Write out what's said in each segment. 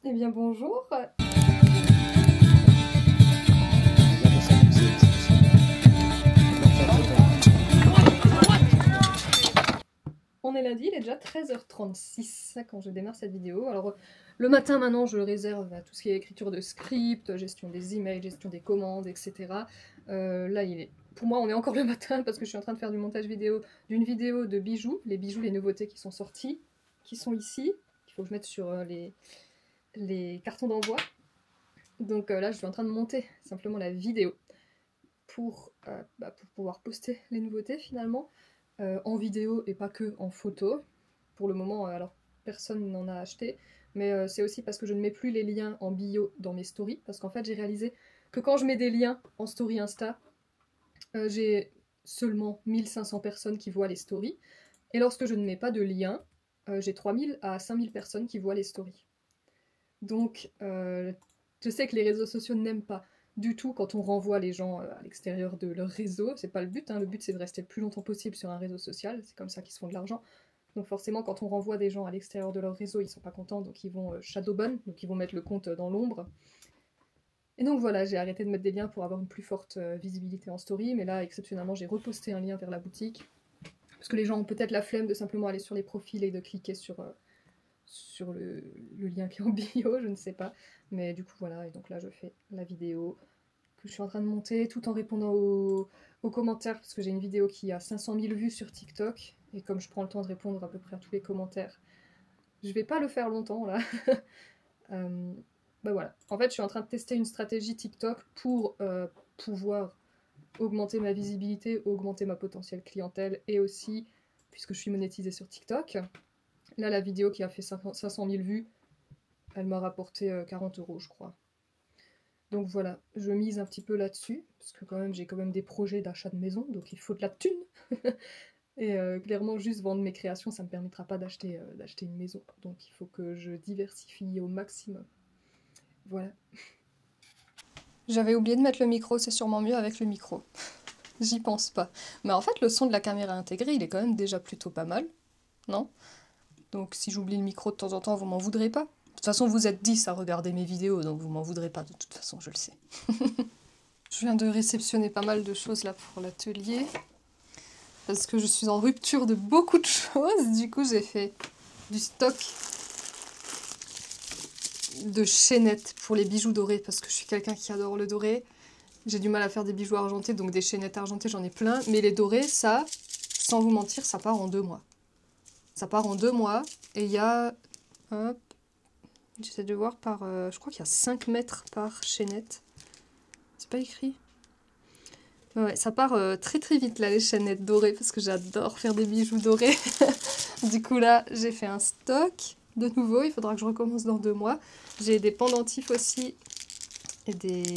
Eh bien bonjour. On est lundi, il est déjà 13h36 quand je démarre cette vidéo. Alors le matin maintenant je le réserve à tout ce qui est écriture de script, gestion des emails, gestion des commandes, etc. Là pour moi on est encore le matin parce que je suis en train de faire du montage vidéo d'une vidéo de bijoux, les nouveautés qui sont sorties, qui sont ici, qu'il faut que je mette sur les cartons d'envoi. Donc là je suis en train de monter simplement la vidéo pour pouvoir poster les nouveautés finalement. En vidéo et pas que en photo. Pour le moment, alors personne n'en a acheté, mais c'est aussi parce que je ne mets plus les liens en bio dans mes stories, parce qu'en fait j'ai réalisé que quand je mets des liens en story Insta, j'ai seulement 1500 personnes qui voient les stories, et lorsque je ne mets pas de lien, j'ai 3000 à 5000 personnes qui voient les stories. Donc je sais que les réseaux sociaux n'aiment pas du tout quand on renvoie les gens à l'extérieur de leur réseau, c'est pas le but, hein. Le but c'est de rester le plus longtemps possible sur un réseau social, c'est comme ça qu'ils se font de l'argent. Donc forcément quand on renvoie des gens à l'extérieur de leur réseau, ils sont pas contents, donc ils vont shadowban, donc ils vont mettre le compte dans l'ombre. Et donc voilà, j'ai arrêté de mettre des liens pour avoir une plus forte visibilité en story, mais là exceptionnellement j'ai reposté un lien vers la boutique, parce que les gens ont peut-être la flemme de simplement aller sur les profils et de cliquer sur le lien qui est en bio, je ne sais pas. Mais du coup voilà, et donc là je fais la vidéo que je suis en train de monter tout en répondant aux commentaires, parce que j'ai une vidéo qui a 500 000 vues sur TikTok, et comme je prends le temps de répondre à peu près à tous les commentaires, je vais pas le faire longtemps là. Bah voilà, en fait je suis en train de tester une stratégie TikTok pour pouvoir augmenter ma visibilité, augmenter ma potentielle clientèle, et aussi, puisque je suis monétisée sur TikTok, là la vidéo qui a fait 500 000 vues, elle m'a rapporté 40 € je crois. Donc voilà, je mise un petit peu là-dessus, parce que j'ai quand même des projets d'achat de maison, donc il faut de la thune. Et clairement, juste vendre mes créations, ça ne me permettra pas d'acheter une maison. Donc il faut que je diversifie au maximum. Voilà. J'avais oublié de mettre le micro, c'est sûrement mieux avec le micro. J'y pense pas. Mais en fait, le son de la caméra intégrée, il est quand même déjà plutôt pas mal, non? Donc si j'oublie le micro de temps en temps, vous m'en voudrez pas. De toute façon, vous êtes 10 à regarder mes vidéos, donc vous m'en voudrez pas, de toute façon, je le sais. Je viens de réceptionner pas mal de choses là pour l'atelier, parce que je suis en rupture de beaucoup de choses. Du coup, j'ai fait du stock de chaînettes pour les bijoux dorés, parce que je suis quelqu'un qui adore le doré. J'ai du mal à faire des bijoux argentés, donc des chaînettes argentées, j'en ai plein. Mais les dorés, ça, sans vous mentir, ça part en 2 mois. Ça part en 2 mois, et il y a... Hop, j'essaie de voir par... je crois qu'il y a 5 mètres par chaînette. C'est pas écrit? Ouais, ça part très très vite là, les chaînettes dorées, parce que j'adore faire des bijoux dorés. Du coup là, j'ai fait un stock de nouveau, il faudra que je recommence dans 2 mois. J'ai des pendentifs aussi, et des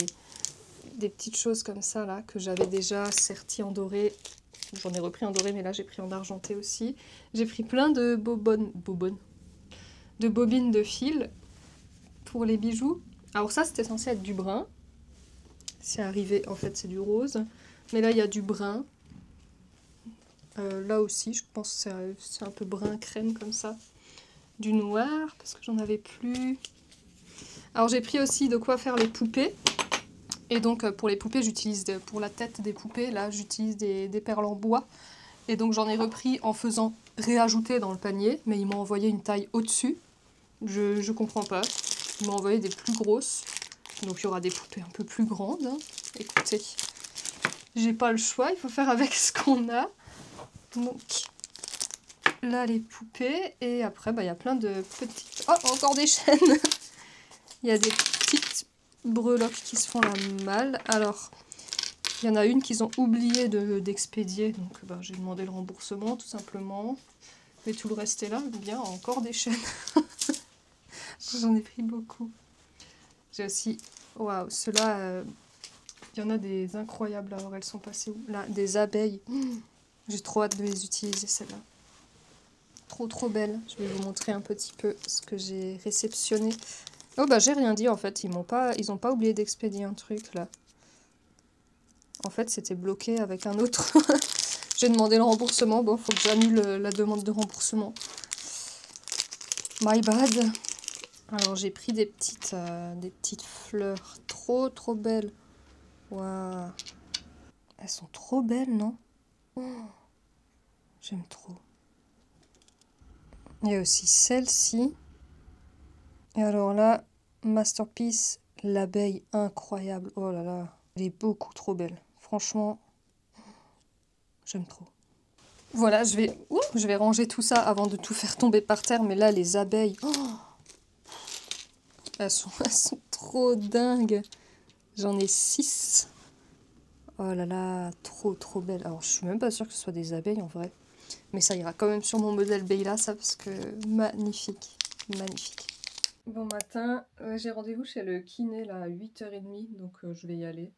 petites choses comme ça là, que j'avais déjà serties en doré. J'en ai repris en doré, mais là j'ai pris en argenté aussi. J'ai pris plein de de bobines de fil pour les bijoux. Alors ça, c'était censé être du brun. C'est arrivé, en fait, c'est du rose. Mais là, il y a du brun. Là aussi, je pense que c'est un peu brun crème comme ça. Du noir, parce que j'en avais plus. Alors, j'ai pris aussi de quoi faire les poupées. Et donc, pour les poupées, pour la tête des poupées, là, j'utilise des perles en bois. Et donc, j'en ai repris en faisant réajouter dans le panier. Mais ils m'ont envoyé une taille au-dessus. Je comprends pas. Ils m'ont envoyé des plus grosses. Donc, il y aura des poupées un peu plus grandes. Hein. Écoutez, j'ai pas le choix, il faut faire avec ce qu'on a. Donc, là, les poupées. Et après, il y a plein de petites... Oh, encore des chaînes. Il y a des petites breloques qui se font la malle. Alors, il y en a une qu'ils ont oublié d'expédier. Donc, j'ai demandé le remboursement, tout simplement. Mais tout le reste est là. Bien, encore des chaînes. J'en ai pris beaucoup. J'ai aussi... Waouh, ceux-là... Il y en a des incroyables. Alors, elles sont passées où? Là, des abeilles. J'ai trop hâte de les utiliser, celles-là. Trop, trop belles. Je vais vous montrer un petit peu ce que j'ai réceptionné. Oh, j'ai rien dit, en fait. Ils ont pas oublié d'expédier un truc, là. En fait, c'était bloqué avec un autre. J'ai demandé le remboursement. Bon, faut que j'annule la demande de remboursement. My bad. Alors j'ai pris des petites fleurs trop belles. Waouh. Elles sont trop belles, non? Oh, j'aime trop. Il y a aussi celle-ci. Et alors là, Masterpiece, l'abeille incroyable. Oh là là, elle est beaucoup trop belle. Franchement, j'aime trop. Voilà, je vais ranger tout ça avant de tout faire tomber par terre. Mais là, les abeilles, oh, elles sont trop dingues. J'en ai 6. Oh là là, trop belles. Alors, je suis même pas sûre que ce soit des abeilles en vrai. Mais ça ira quand même sur mon modèle Bella, ça, parce que magnifique. Magnifique. Bon matin, j'ai rendez-vous chez le kiné là, à 8h30, donc je vais y aller.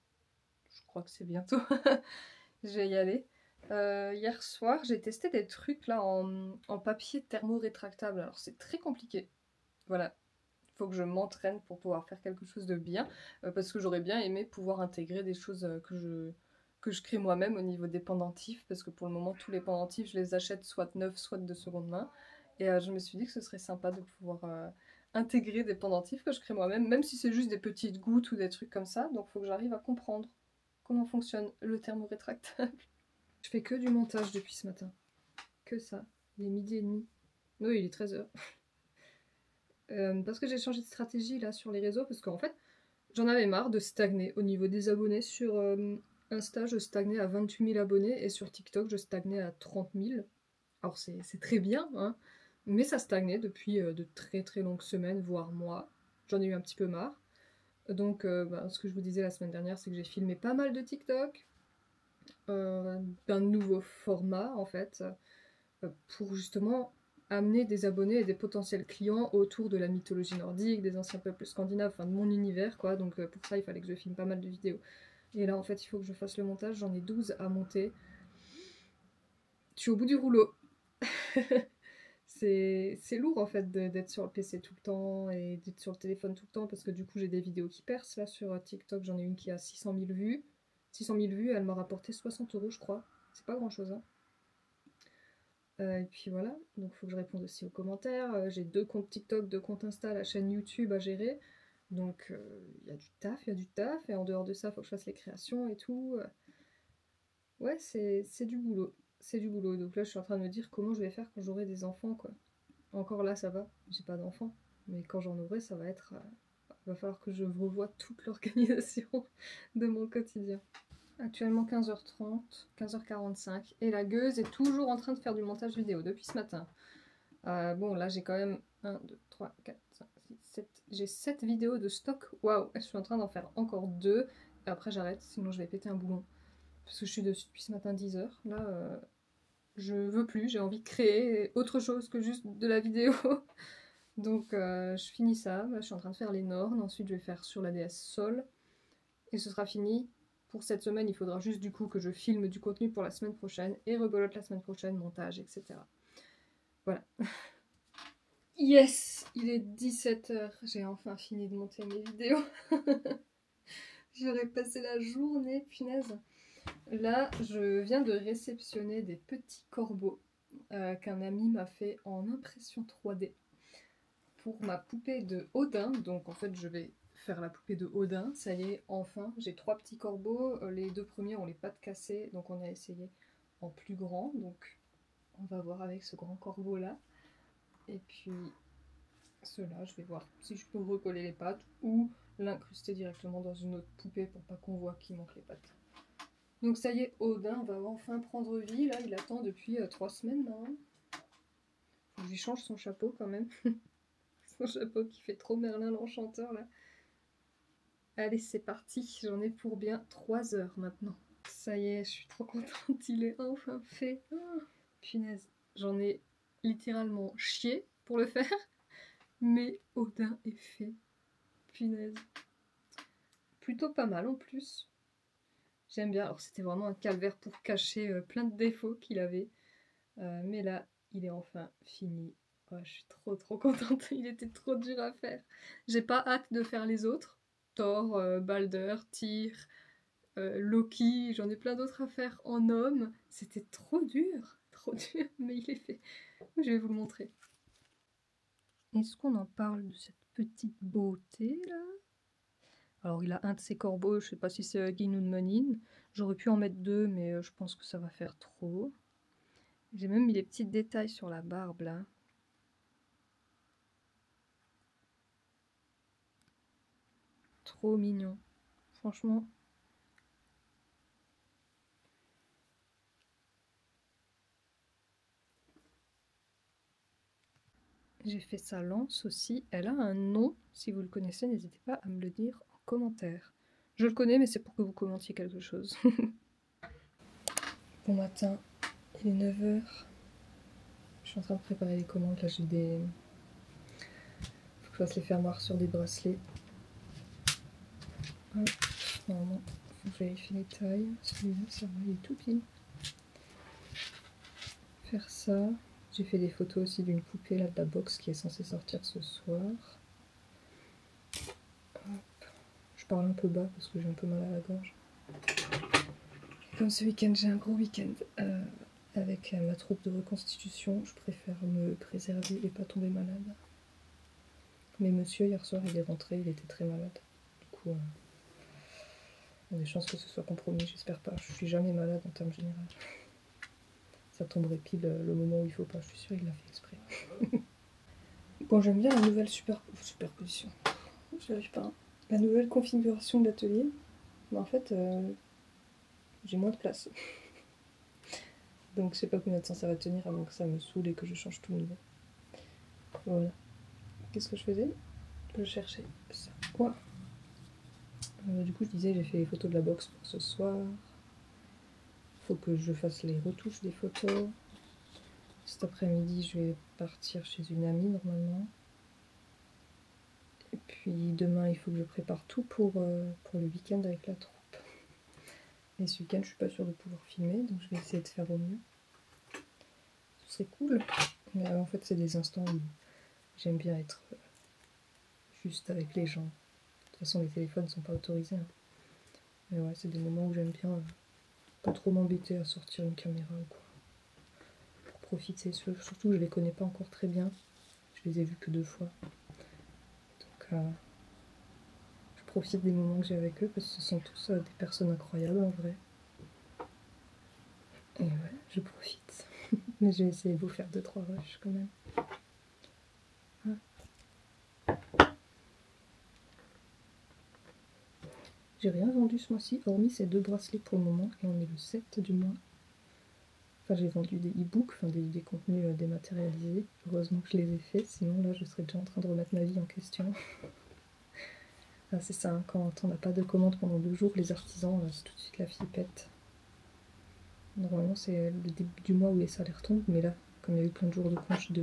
Je crois que c'est bientôt. Je vais y aller. Hier soir, j'ai testé des trucs là en papier thermo-rétractable. Alors c'est très compliqué. Voilà. Il faut que je m'entraîne pour pouvoir faire quelque chose de bien. Parce que j'aurais bien aimé pouvoir intégrer des choses que je crée moi-même au niveau des pendentifs. Parce que pour le moment, tous les pendentifs, je les achète soit neufs, soit de seconde main. Et je me suis dit que ce serait sympa de pouvoir intégrer des pendentifs que je crée moi-même, même si c'est juste des petites gouttes ou des trucs comme ça. Donc il faut que j'arrive à comprendre comment fonctionne le thermorétractable. Je fais que du montage depuis ce matin. Que ça. Il est 12h30. Oui, il est 13h. Parce que j'ai changé de stratégie là sur les réseaux, parce qu'en fait, j'en avais marre de stagner au niveau des abonnés. Sur Insta, je stagnais à 28 000 abonnés, et sur TikTok, je stagnais à 30 000. Alors c'est très bien, hein, mais ça stagnait depuis de très longues semaines, voire mois. J'en ai eu un petit peu marre. Donc ce que je vous disais la semaine dernière, c'est que j'ai filmé pas mal de TikTok, d'un nouveau format en fait, pour justement amener des abonnés et des potentiels clients autour de la mythologie nordique, des anciens peuples scandinaves, enfin de mon univers quoi. Donc pour ça il fallait que je filme pas mal de vidéos. Et là en fait il faut que je fasse le montage, j'en ai 12 à monter. Je suis au bout du rouleau. C'est lourd en fait d'être sur le PC tout le temps et d'être sur le téléphone tout le temps, parce que du coup j'ai des vidéos qui percent là sur TikTok. J'en ai une qui a 600 000 vues. 600 000 vues, elle m'a rapporté 60 € je crois. C'est pas grand chose hein. Et puis voilà, donc il faut que je réponde aussi aux commentaires. J'ai 2 comptes TikTok, 2 comptes Insta, la chaîne YouTube à gérer. Donc il y a du taf, et en dehors de ça, il faut que je fasse les créations et tout. Ouais, c'est du boulot. C'est du boulot. Donc là, je suis en train de me dire comment je vais faire quand j'aurai des enfants, quoi. Encore là, ça va, j'ai pas d'enfants. Mais quand j'en aurai, ça va être... va falloir que je revoie toute l'organisation de mon quotidien. Actuellement 15h30, 15h45, et la gueuse est toujours en train de faire du montage vidéo depuis ce matin. Bon, là j'ai quand même 1, 2, 3, 4, 5, 6, 7... J'ai 7 vidéos de stock. Waouh, je suis en train d'en faire encore 2. Et après j'arrête, sinon je vais péter un boulon. Parce que je suis dessus depuis ce matin 10h. Là, je veux plus, j'ai envie de créer autre chose que juste de la vidéo. Donc je finis ça, là, je suis en train de faire les Nornes, ensuite je vais faire sur la déesse Sol, et ce sera fini. Pour cette semaine, il faudra juste du coup que je filme du contenu pour la semaine prochaine, et rebelote la semaine prochaine, montage, etc. Voilà. Yes, il est 17h, j'ai enfin fini de monter mes vidéos. J'aurais passé la journée, punaise. Là, je viens de réceptionner des petits corbeaux qu'un ami m'a fait en impression 3D. Pour ma poupée de Odin. Donc en fait je vais faire la poupée de Odin. Ça y est, enfin, j'ai 3 petits corbeaux. Les 2 premiers ont les pattes cassées, donc on a essayé en plus grand. Donc on va voir avec ce grand corbeau là. Et puis ceux-là, je vais voir si je peux recoller les pattes ou l'incruster directement dans une autre poupée pour pas qu'on voit qu'il manque les pattes. Donc ça y est, Odin va enfin prendre vie. Là, il attend depuis 3 semaines maintenant. Faut que je lui change son chapeau quand même. Son chapeau qui fait trop Merlin l'Enchanteur là. Allez, c'est parti, j'en ai pour bien 3 heures maintenant. Ça y est, je suis trop contente, il est enfin fait. Oh, punaise, j'en ai littéralement chié pour le faire, mais Odin est fait. Punaise. Plutôt pas mal en plus. J'aime bien. Alors c'était vraiment un calvaire pour cacher plein de défauts qu'il avait. Mais là, il est enfin fini. Oh, je suis trop contente, il était trop dur à faire. J'ai pas hâte de faire les autres. Thor, Balder, Tyr, Loki, j'en ai plein d'autres à faire en homme. C'était trop dur, mais il est fait. Je vais vous le montrer. Est-ce qu'on en parle de cette petite beauté là. Alors il a un de ses corbeaux, je sais pas si c'est Hugin ou Monin. J'aurais pu en mettre deux, mais je pense que ça va faire trop. J'ai même mis les petits détails sur la barbe là. Trop mignon, franchement. J'ai fait sa lance aussi. Elle a un nom, si vous le connaissez, n'hésitez pas à me le dire en commentaire. Je le connais, mais c'est pour que vous commentiez quelque chose. Bon matin, il est 9 h. Je suis en train de préparer les commandes. Là, j'ai des... Faut que je fasse les fermoirs sur des bracelets. Hop, normalement, faut que je vérifie les tailles. Celui-là, ça va, il est tout pile. Faire ça. J'ai fait des photos aussi d'une poupée là de la box qui est censée sortir ce soir. Hop. Je parle un peu bas parce que j'ai un peu mal à la gorge. Comme ce week-end, j'ai un gros week-end avec ma troupe de reconstitution. Je préfère me préserver et pas tomber malade. Mais monsieur, hier soir, il est rentré, il était très malade. Du coup, il y a des chances que ce soit compromis, j'espère pas. Je suis jamais malade en termes généraux. Ça tomberait pile le moment où il faut pas, je suis sûre qu'il l'a fait exprès. Bon, j'aime bien la nouvelle superposition. J'y arrive pas. Hein. La nouvelle configuration de l'atelier. Mais en fait, j'ai moins de place. Donc je sais pas combien de temps ça va tenir avant que ça me saoule et que je change tout nouveau. Voilà. Qu'est-ce que je faisais? Je cherchais ça. Ouais. Du coup, je disais, j'ai fait les photos de la box pour ce soir. Faut que je fasse les retouches des photos. Cet après-midi, je vais partir chez une amie normalement. Et puis demain, il faut que je prépare tout pour le week-end avec la troupe. Et ce week-end, je suis pas sûre de pouvoir filmer, donc je vais essayer de faire au mieux. Ce serait cool. Mais en fait, c'est des instants où j'aime bien être juste avec les gens. De toute façon, les téléphones sont pas autorisés. Hein. Mais ouais, c'est des moments où j'aime bien pas trop m'embêter à sortir une caméra ou quoi. Pour profiter. Surtout, je les connais pas encore très bien. Je les ai vus que 2 fois. Donc, je profite des moments que j'ai avec eux parce que ce sont tous des personnes incroyables en vrai. Et ouais, je profite. Mais je vais essayer de vous faire 2-3 rushs quand même. J'ai rien vendu ce mois-ci, hormis ces 2 bracelets pour le moment, et on est le 7 du mois. Enfin, j'ai vendu des e-books, enfin des contenus dématérialisés. Heureusement que je les ai faits, sinon là, je serais déjà en train de remettre ma vie en question. Ah, c'est ça, hein, quand on n'a pas de commande pendant 2 jours, les artisans, c'est tout de suite la flippette. Normalement, c'est le début du mois où les salaires tombent, mais là, comme il y a eu plein de jours de congé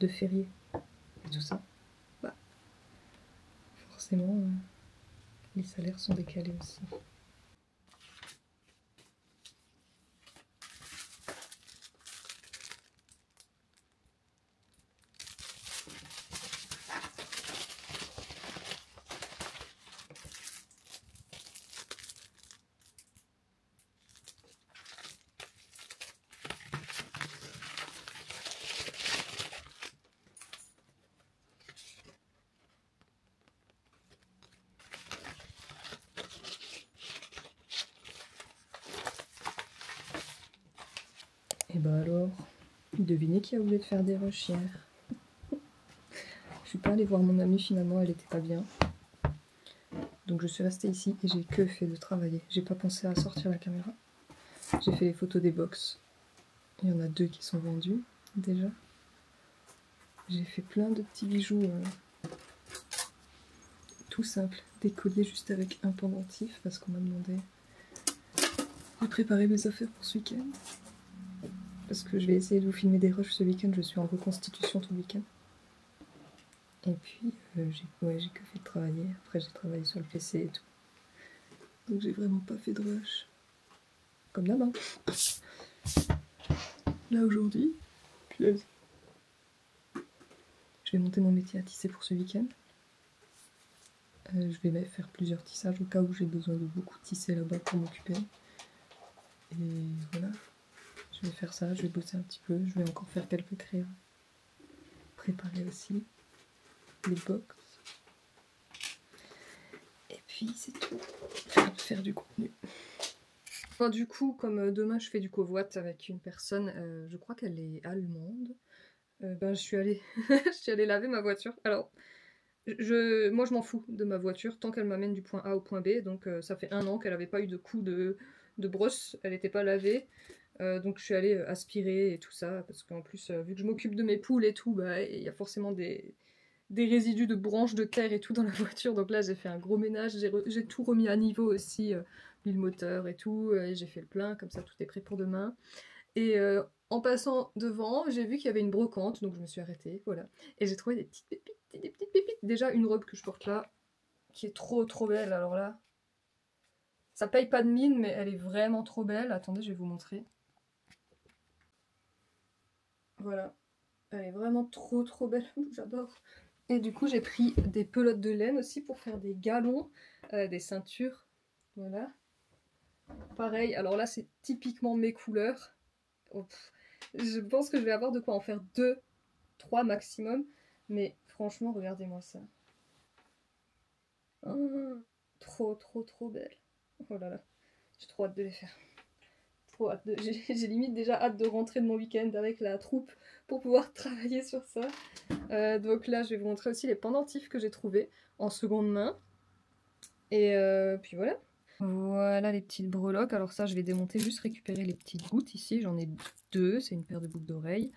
de fériés et tout ça, bah, forcément, les salaires sont décalés aussi. Et bah alors, devinez qui a voulu faire des rushs hier. Je suis pas allée voir mon amie finalement, elle était pas bien. Donc je suis restée ici et j'ai que fait de travailler. J'ai pas pensé à sortir la caméra. J'ai fait les photos des box. Il y en a 2 qui sont vendus déjà. J'ai fait plein de petits bijoux tout simples. Des colliers juste avec un pendentif parce qu'on m'a demandé de préparer mes affaires pour ce week-end. Parce que je vais essayer de vous filmer des rushs ce week-end. Je suis en reconstitution tout le week-end. Et puis j'ai que fait de travailler. Après j'ai travaillé sur le PC et tout. Donc j'ai vraiment pas fait de rush. Comme d'hab. Hein. Là aujourd'hui, je vais monter mon métier à tisser pour ce week-end. Je vais faire plusieurs tissages au cas où j'ai besoin de beaucoup tisser là-bas pour m'occuper. Et voilà, je vais faire ça, je vais bosser un petit peu, je vais encore faire quelques créas. Préparer aussi. les box. Et puis c'est tout. Je vais faire du contenu. Bon, du coup, comme demain je fais du covoit avec une personne, je crois qu'elle est allemande, je suis allée, je suis allée laver ma voiture. Alors, moi je m'en fous de ma voiture tant qu'elle m'amène du point A au point B, donc ça fait 1 an qu'elle n'avait pas eu de coup de brosse, elle n'était pas lavée. Donc je suis allée aspirer et tout ça, parce qu'en plus, vu que je m'occupe de mes poules et tout, bah il y a forcément des résidus de branches de terre et tout dans la voiture. Donc là j'ai fait un gros ménage, j'ai tout remis à niveau aussi, le moteur et tout, et j'ai fait le plein, comme ça tout est prêt pour demain. Et en passant devant, j'ai vu qu'il y avait une brocante, donc je me suis arrêtée, voilà. Et j'ai trouvé des petites pépites. Déjà une robe que je porte là, qui est trop belle, alors là. Ça paye pas de mine, mais elle est vraiment trop belle. Attendez, je vais vous montrer. Voilà. Elle est vraiment trop belle, j'adore. Et du coup, j'ai pris des pelotes de laine aussi pour faire des galons, des ceintures. Voilà. Pareil, alors là, c'est typiquement mes couleurs. Oh, je pense que je vais avoir de quoi en faire 2, 3 maximum. Mais franchement, regardez-moi ça. Oh, trop belle. Oh là là, j'ai trop hâte de les faire. Trop hâte j'ai limite déjà hâte de rentrer de mon week-end avec la troupe pour pouvoir travailler sur ça. Donc là, je vais vous montrer aussi les pendentifs que j'ai trouvés en seconde main. Et puis voilà. Voilà les petites breloques. Alors ça, je vais démonter, juste récupérer les petites gouttes ici. J'en ai 2, c'est une paire de boucles d'oreilles.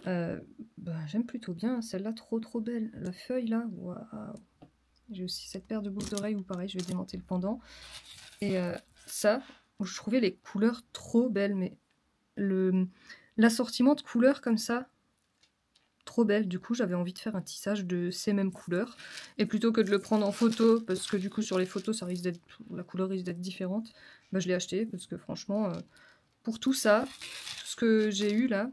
J'aime plutôt bien celle-là, trop belle. La feuille là, waouh. J'ai aussi cette paire de boucles d'oreilles où pareil, je vais démonter le pendant. Et ça, je trouvais les couleurs trop belles, mais l'assortiment de couleurs comme ça, trop belle. Du coup, j'avais envie de faire un tissage de ces mêmes couleurs. Et plutôt que de le prendre en photo, parce que du coup, sur les photos, la couleur risque d'être différente, je l'ai acheté, parce que franchement, pour tout ça, tout ce que j'ai eu là,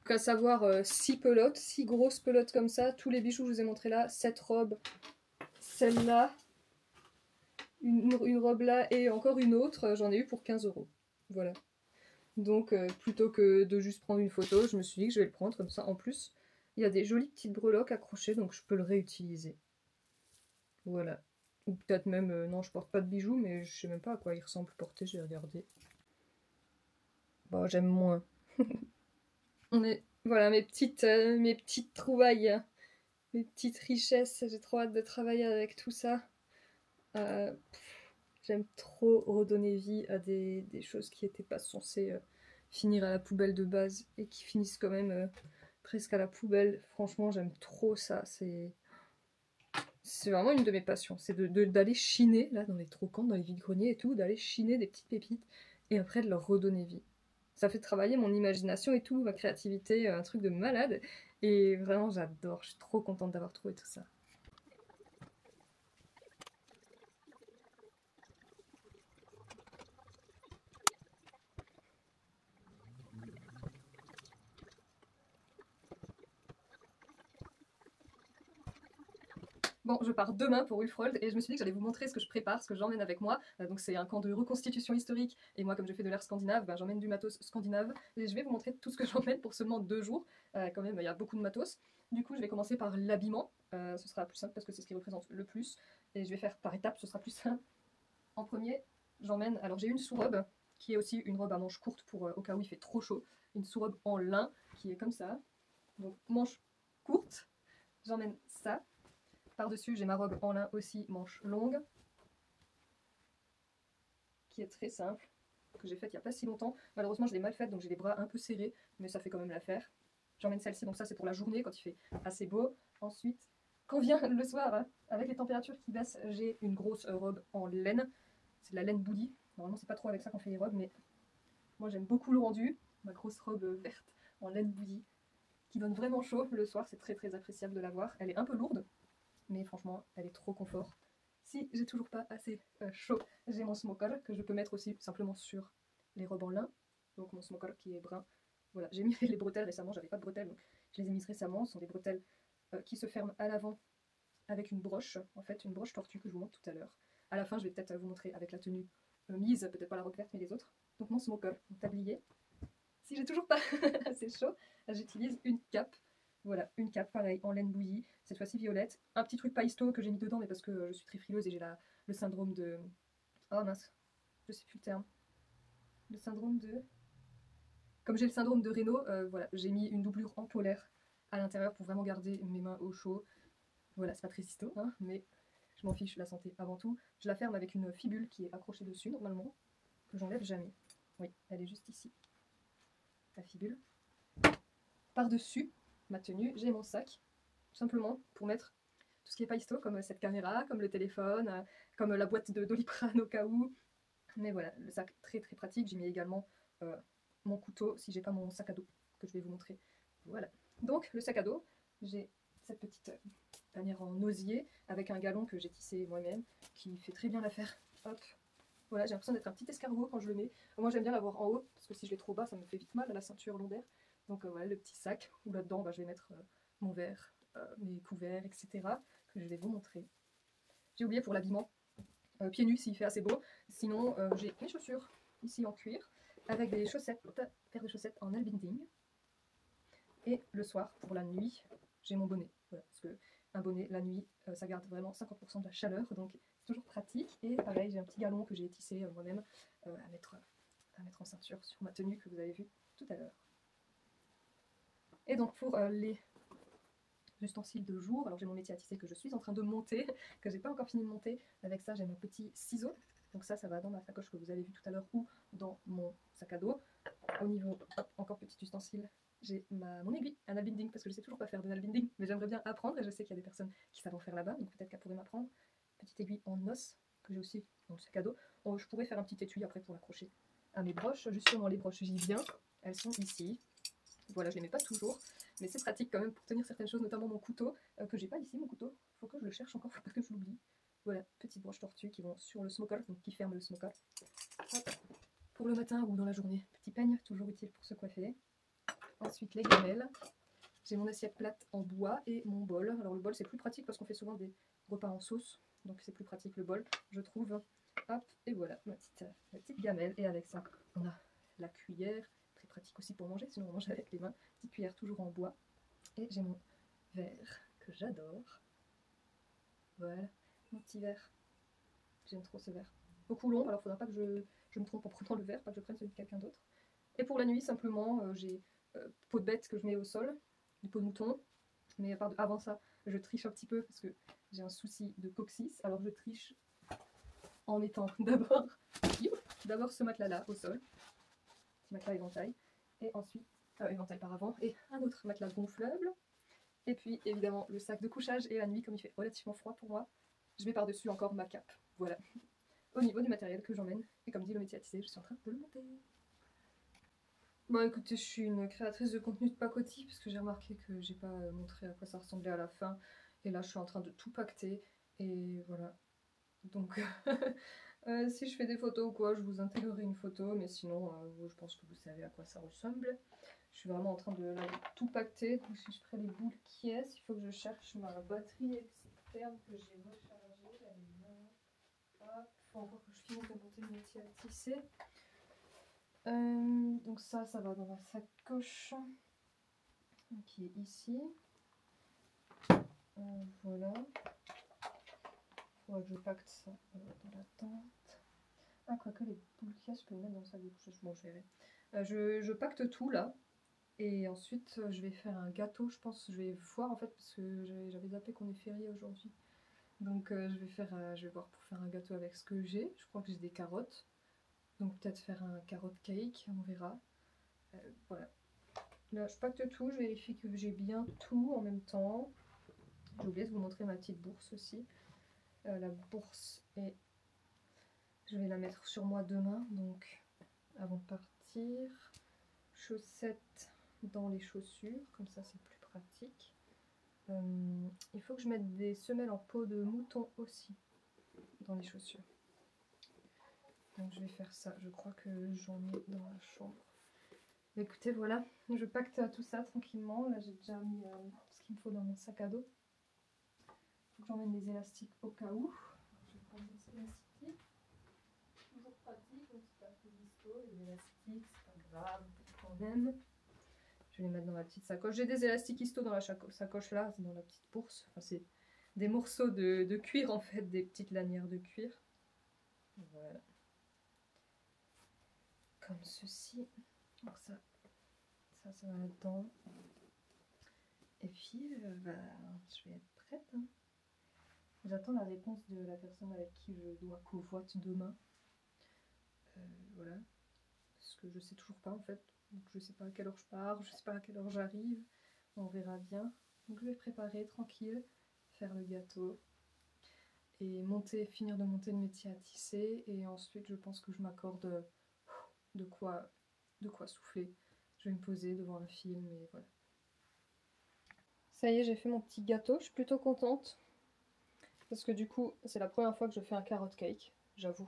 à savoir 6 pelotes, 6 grosses pelotes comme ça, tous les bijoux que je vous ai montrés là, cette robe, celle-là, une robe là et encore une autre, j'en ai eu pour 15 €. Voilà. Donc plutôt que de juste prendre une photo, je me suis dit que je vais le prendre comme ça. En plus, il y a des jolies petites breloques accrochées, donc je peux le réutiliser. Voilà. Ou peut-être même, non, je porte pas de bijoux, mais je sais même pas à quoi il ressemble porté, j'ai regardé. Bon, j'aime moins. Voilà mes petites trouvailles, hein. Mes petites richesses. J'ai trop hâte de travailler avec tout ça. J'aime trop redonner vie à des choses qui n'étaient pas censées finir à la poubelle de base et qui finissent quand même presque à la poubelle. Franchement, j'aime trop ça. C'est vraiment une de mes passions. C'est d'aller chiner, là, dans les trocantes, dans les vides-greniers et tout, d'aller chiner des petites pépites et après de leur redonner vie. Ça fait travailler mon imagination et tout, ma créativité, un truc de malade. Et vraiment, j'adore. Je suis trop contente d'avoir trouvé tout ça. Bon, je pars demain pour Ulfrold et je me suis dit que j'allais vous montrer ce que je prépare, ce que j'emmène avec moi. Donc c'est un camp de reconstitution historique et moi comme je fais de l'art scandinave, j'emmène du matos scandinave et je vais vous montrer tout ce que j'emmène pour seulement 2 jours. Quand même, il y a beaucoup de matos. Du coup, je vais commencer par l'habillement. Ce sera plus simple parce que c'est ce qui représente le plus. Et je vais faire par étapes, ce sera plus simple. En premier, j'emmène... Alors j'ai une sous-robe qui est aussi une robe à manches courtes pour au cas où il fait trop chaud. Une sous-robe en lin qui est comme ça. Donc manches courtes. J'emmène ça. Par-dessus, j'ai ma robe en lin aussi, manche longue, qui est très simple, que j'ai faite il n'y a pas si longtemps. Malheureusement, je l'ai mal faite, donc j'ai les bras un peu serrés, mais ça fait quand même l'affaire. J'emmène celle-ci, donc ça c'est pour la journée, quand il fait assez beau. Ensuite, quand vient le soir, hein, avec les températures qui baissent, j'ai une grosse robe en laine. C'est de la laine bouillie. Normalement, c'est pas trop avec ça qu'on fait les robes, mais moi j'aime beaucoup le rendu. Ma grosse robe verte en laine bouillie, qui donne vraiment chaud le soir, c'est très appréciable de la voir. Elle est un peu lourde, mais franchement, elle est trop confort. Si j'ai toujours pas assez chaud, j'ai mon smoker que je peux mettre aussi simplement sur les robes en lin. Donc mon smoker qui est brun. Voilà, j'ai mis les bretelles récemment, j'avais pas de bretelles, donc je les ai mises récemment. Ce sont des bretelles qui se ferment à l'avant avec une broche, en fait, une broche tortue que je vous montre tout à l'heure. À la fin, je vais peut-être vous montrer avec la tenue mise, peut-être pas la robe verte, mais les autres. Donc mon smoker, mon tablier. Si j'ai toujours pas assez chaud, j'utilise une cape Voilà, une cape pareil en laine bouillie, cette fois-ci violette. Un petit truc paillesto que j'ai mis dedans, mais parce que je suis très frileuse et j'ai le syndrome de... Oh mince, je sais plus le terme. Le syndrome de... Comme j'ai le syndrome de Raynaud, voilà, j'ai mis une doublure en polaire à l'intérieur pour vraiment garder mes mains au chaud. Voilà, c'est pas très histo, hein, mais je m'en fiche, la santé avant tout. Je la ferme avec une fibule qui est accrochée dessus normalement, que j'enlève jamais. Oui, elle est juste ici, la fibule. Par-dessus ma tenue, j'ai mon sac, tout simplement pour mettre tout ce qui est paillesto, comme cette caméra, comme le téléphone, comme la boîte de Doliprane au cas où. Mais voilà, le sac très très pratique. J'ai mis également mon couteau si j'ai pas mon sac à dos que je vais vous montrer. Voilà. Donc le sac à dos, j'ai cette petite tanière en osier avec un galon que j'ai tissé moi-même qui fait très bien l'affaire. Hop. Voilà, j'ai l'impression d'être un petit escargot quand je le mets. Moi j'aime bien l'avoir en haut parce que si je l'ai trop bas, ça me fait vite mal à la ceinture lombaire. Donc voilà, le petit sac où là-dedans je vais mettre mon verre, mes couverts, etc. que je vais vous montrer. J'ai oublié pour l'habillement, pieds nus s'il fait assez beau. Sinon, j'ai mes chaussures ici en cuir avec des chaussettes, paire de chaussettes en albinding. Et le soir, pour la nuit, j'ai mon bonnet. Voilà, parce que un bonnet, la nuit, ça garde vraiment 50% de la chaleur, donc c'est toujours pratique. Et pareil, j'ai un petit galon que j'ai tissé moi-même à mettre en ceinture sur ma tenue que vous avez vue tout à l'heure. Et donc pour les ustensiles de jour, alors j'ai mon métier à tisser que je suis en train de monter, que j'ai pas encore fini de monter. Avec ça, j'ai mon petit ciseau. Donc ça va dans ma sacoche que vous avez vue tout à l'heure ou dans mon sac à dos. Au niveau, hop, encore petit ustensile, j'ai mon aiguille, un albinding, parce que je sais toujours pas faire de albinding, mais j'aimerais bien apprendre et je sais qu'il y a des personnes qui savent en faire là-bas, donc peut-être qu'elles pourraient m'apprendre. Petite aiguille en os que j'ai aussi dans le sac à dos. Bon, je pourrais faire un petit étui après pour l'accrocher à mes broches. Justement, les broches, j'y viens. Elles sont ici. Voilà, je les mets pas toujours, mais c'est pratique quand même pour tenir certaines choses, notamment mon couteau, que j'ai pas ici, mon couteau. Faut que je le cherche encore, faut pas que je l'oublie. Voilà, petites broches tortues qui vont sur le smoker, donc qui ferment le smoker. Hop. Pour le matin ou dans la journée, petit peigne, toujours utile pour se coiffer. Ensuite, les gamelles. J'ai mon assiette plate en bois et mon bol. Alors le bol, c'est plus pratique parce qu'on fait souvent des repas en sauce, donc c'est plus pratique le bol, je trouve. Hop, et voilà, ma petite gamelle. Et avec ça, on a la cuillère, très pratique aussi pour manger, sinon on mange avec les mains. Petite cuillère toujours en bois. Et j'ai mon verre que j'adore. Voilà, mon petit verre. J'aime trop ce verre. Beaucoup long, alors il faudra pas que je me trompe en prenant le verre, pas que je prenne celui de quelqu'un d'autre. Et pour la nuit, simplement, j'ai peau de bête que je mets au sol, des peaux de mouton. Mais avant ça, je triche un petit peu parce que j'ai un souci de coccyx. Alors je triche en mettant d'abord ce matelas-là au sol, petit matelas éventail, et ensuite, éventail par avant, et un autre matelas gonflable. Et puis évidemment le sac de couchage, et la nuit, comme il fait relativement froid pour moi, je mets par-dessus encore ma cape. Voilà, au niveau du matériel que j'emmène. Et comme dit le métier à tisser, je suis en train de le monter. Bon écoutez, je suis une créatrice de contenu de pacotille parce que j'ai remarqué que j'ai pas montré à quoi ça ressemblait à la fin. Et là je suis en train de tout pacter. Et voilà. Donc si je fais des photos ou quoi, je vous intégrerai une photo. Mais sinon, je pense que vous savez à quoi ça ressemble. Je suis vraiment en train de tout pacter. Donc si je ferai les boules qui est, il faut que je cherche ma batterie externe que j'ai rechargée. Elle est là. Hop, faut encore que je finisse de monter le métier à tisser. Donc ça va dans ma sacoche qui est ici. Voilà. Faudra que je pacte ça dans la tente. Ah, quoique les boules qui je peux les mettre dans le sac de couchage. Bon, je verrai. Je pacte tout là. Et ensuite, je vais faire un gâteau. Je pense que je vais voir en fait, parce que j'avais zappé qu'on est férié aujourd'hui. Donc je vais voir pour faire un gâteau avec ce que j'ai. Je crois que j'ai des carottes. Donc peut-être faire un carotte cake, on verra. Voilà. Là, je pacte tout, je vérifie que j'ai bien tout en même temps. J'ai oublié de vous montrer ma petite bourse aussi. La bourse est... Je vais la mettre sur moi demain, donc avant de partir. Chaussettes dans les chaussures, comme ça c'est plus pratique. Il faut que je mette des semelles en peau de mouton aussi dans les chaussures. Donc je vais faire ça, je crois que j'en ai dans la chambre. Écoutez, voilà, je pacte tout ça tranquillement. Là, j'ai déjà mis ce qu'il me faut dans mon sac à dos. Il faut que j'emmène des élastiques au cas où. Je vais prendre des élastiques. Toujours pratique, même si c'est pas très dispo. Les élastiques, c'est pas grave, quand même. Je vais les mettre dans ma petite sacoche. J'ai des élastiques histo dans la sacoche là, c'est dans la petite bourse. Enfin, c'est des morceaux de cuir en fait, des petites lanières de cuir. Voilà. Comme ceci. Donc ça va là-dedans. Et puis, bah, je vais être prête. Hein. J'attends la réponse de la personne avec qui je dois covoite demain. Voilà. Parce que je sais toujours pas en fait. Donc je sais pas à quelle heure je pars, je sais pas à quelle heure j'arrive. On verra bien. Donc je vais préparer tranquille, faire le gâteau. Et finir de monter le métier à tisser. Et ensuite je pense que je m'accorde de quoi souffler. Je vais me poser devant un film et voilà. Ça y est, j'ai fait mon petit gâteau, je suis plutôt contente. Parce que du coup, c'est la première fois que je fais un carrot cake, j'avoue.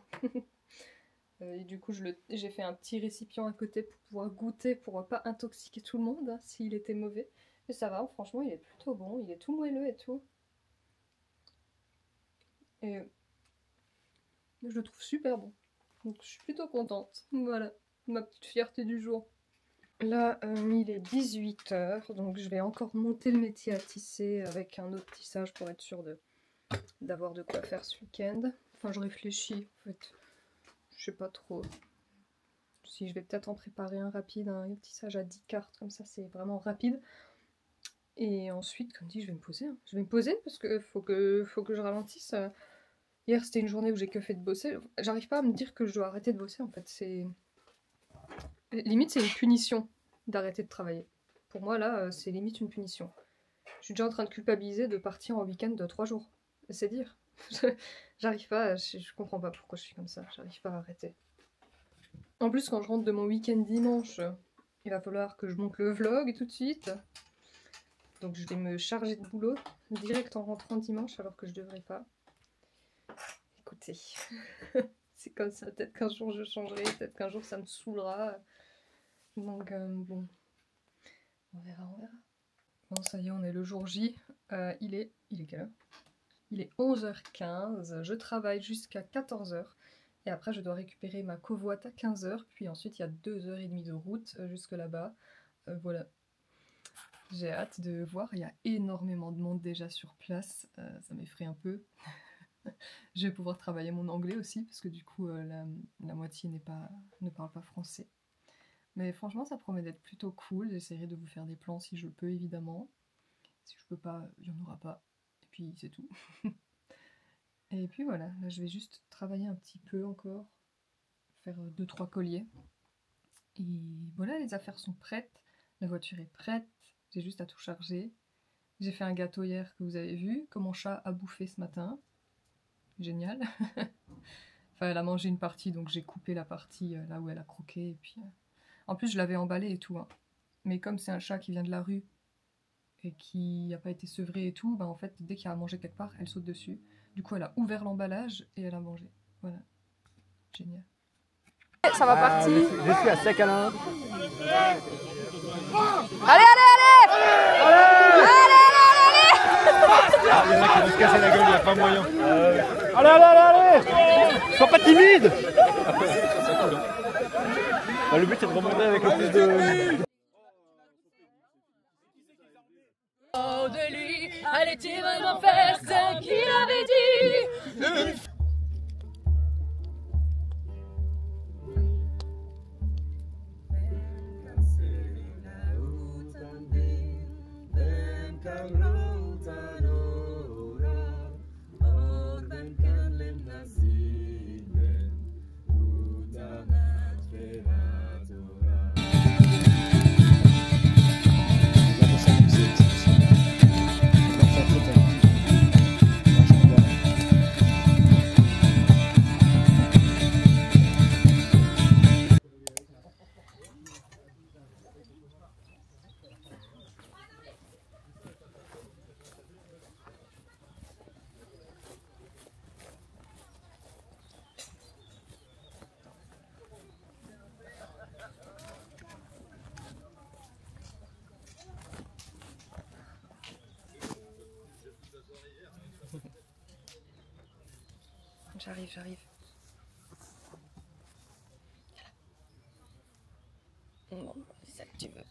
Et du coup, j'ai fait un petit récipient à côté pour pouvoir goûter, pour pas intoxiquer tout le monde, hein, s'il était mauvais. Mais ça va, franchement, il est plutôt bon, il est tout moelleux et tout. Et je le trouve super bon. Donc je suis plutôt contente. Voilà, ma petite fierté du jour. Là, il est 18 h, donc je vais encore monter le métier à tisser avec un autre tissage pour être sûre d'avoir de quoi faire ce week-end. Enfin, je réfléchis, en fait. Je sais pas trop. Si je vais peut-être en préparer un rapide, un tissage à 10 cartes, comme ça, c'est vraiment rapide. Et ensuite, comme dit, je vais me poser. Hein. Je vais me poser parce que faut que je ralentisse. Hier, c'était une journée où j'ai que fait de bosser. J'arrive pas à me dire que je dois arrêter de bosser, en fait. C'est... Limite, c'est une punition d'arrêter de travailler. Pour moi, là, c'est limite une punition. Je suis déjà en train de culpabiliser de partir en week-end de 3 jours. C'est dire. J'arrive pas, je comprends pas pourquoi je suis comme ça. J'arrive pas à arrêter. En plus, quand je rentre de mon week-end dimanche, il va falloir que je monte le vlog tout de suite. Donc je vais me charger de boulot direct en rentrant dimanche alors que je devrais pas. Écoutez, c'est comme ça. Peut-être qu'un jour je changerai, peut-être qu'un jour ça me saoulera. Donc bon, on verra. Bon, ça y est, on est le jour J. Il est quelle heure? Il est 11h15. Je travaille jusqu'à 14h. Et après, je dois récupérer ma covoite à 15h. Puis ensuite, il y a 2h30 de route jusque là-bas. Voilà. J'ai hâte de voir. Il y a énormément de monde déjà sur place. Ça m'effraie un peu. Je vais pouvoir travailler mon anglais aussi. Parce que du coup, la moitié ne parle pas français. Mais franchement, ça promet d'être plutôt cool. J'essaierai de vous faire des plans si je peux, évidemment. Si je peux pas, il n'y en aura pas. Et puis, c'est tout. Et puis voilà, là je vais juste travailler un petit peu encore, faire 2-3 colliers. Et voilà, les affaires sont prêtes, la voiture est prête, j'ai juste à tout charger. J'ai fait un gâteau hier que vous avez vu, que mon chat a bouffé ce matin. Génial. Enfin, elle a mangé une partie, donc j'ai coupé la partie là où elle a croqué. Et puis, en plus, je l'avais emballé et tout. Hein. Mais comme c'est un chat qui vient de la rue et qui n'a pas été sevré et tout, bah en fait, dès qu'il a mangé quelque part, elle saute dessus. Du coup, elle a ouvert l'emballage et elle a mangé. Voilà. Génial. Ça va partir. Je suis à sec à l'un. Allez, allez, allez. Il y en a qui vont se casser la gueule, il n'y a pas moyen. Allez, allez, allez, allez. Sois pas timide. Bah, le but c'est de remonter avec le plus de... Oh, de lui, allait-il vraiment faire ce qu'il avait dit? J'arrive. Non, c'est ça que tu veux.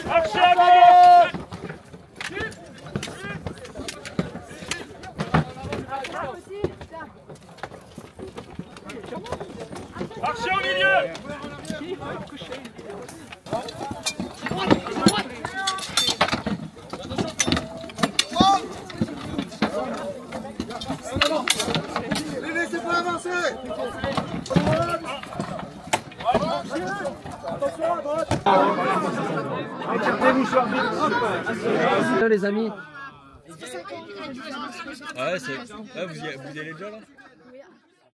Marchez à gauche. Marchez au milieu. Laissez pas avancer. Les amis. Ouais, vous y allez déjà là?